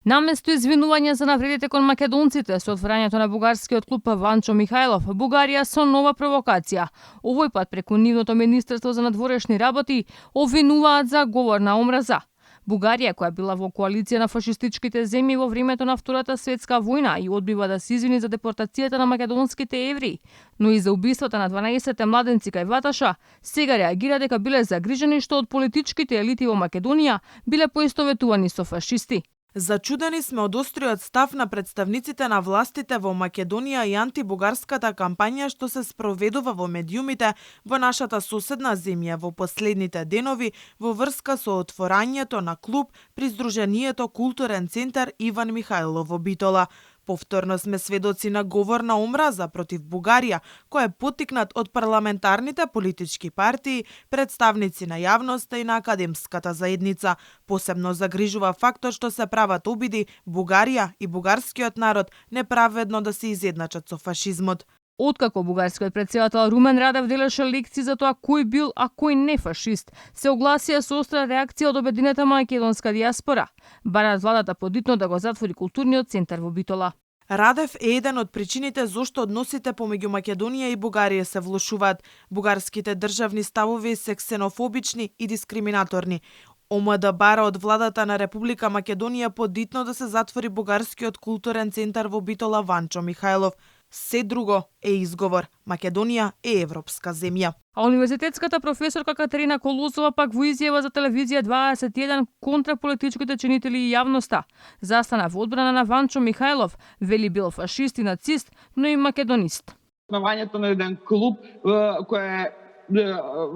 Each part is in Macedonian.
Наместо извинување за навредите кон македонците со отворањето на бугарскиот клуб Ванчо Михајлов, Бугарија со нова провокација. Овој пат преку нивното Министерство за надворешни работи обвинуваат за говор на омраза. Бугарија, која била во коалиција на фашистичките земји во времето на Втората светска војна и одбива да се извини за депортацијата на македонските евреи, но и за убиствата на 12 младенци кај Ваташа, сега реагира дека биле загрижени што од политичките елити во Македонија биле поистоветувани со фашисти. Зачудени сме од остриот став на представниците на властите во Македонија и антибугарската кампања што се спроведува во медиумите во нашата соседна земја во последните денови во врска со отворањето на клуб при Сдруженијето Културен центар Иван Михајлов во Битола. Повторно сме сведоци на говор на омраза против Бугарија, кој е поттикнат од парламентарните политички партии, представници на јавноста и на академската заедница. Посебно загрижува фактот што се прават обиди Бугарија и бугарскиот народ неправедно да се изедначат со фашизмот. Откако бугарскиот претседател Румен Радев делеше лекции за тоа кој бил, а кој не фашист, се огласија со остра реакција од обединета македонска дијаспора. Бараат владата подитно да го затвори културниот центар во Битола. Радев е еден од причините зошто односите помеѓу Македонија и Бугарија се влошуваат. Бугарските државни ставови се ксенофобични и дискриминаторни. ОМД бара од владата на Република Македонија подитно да се затвори бугарскиот културен центар во Битола Ванчо Михајлов. Се друго е изговор. Македонија е европска земја. А универзитетската професорка Катерина Колозова пак во изјава за телевизија 21 контра политичките чинители и јавноста застана во одбрана на Ванчо Михајлов, вели бил фашист и нацист, но и македонист. Основањето на еден клуб кој е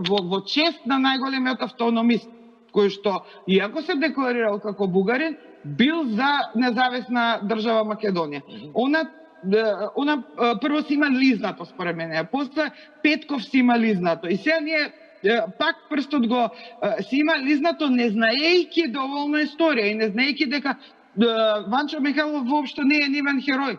во чест на најголемиот автономист, кој што, иако се декларирал како бугарин, бил за независна држава Македонија. Она прво си има лизнато според мене, после Петков си има лизнато. И сега ние пак прстот го си има лизнато не знаејќи доволно историја и не знаејќи дека Ванчо Михајлов воопшто не е нивен херој.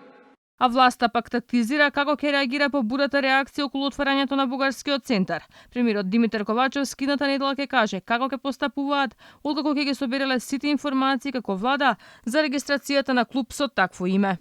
А власта пак тактизира како ќе реагира по бурата реакција околу отварањето на бугарскиот центар. Премиерот Димитар Ковачевски идната недела ќе каже како ќе постапуваат, откако ќе ги соберале сите информации како влада за регистрацијата на клуб со такво име.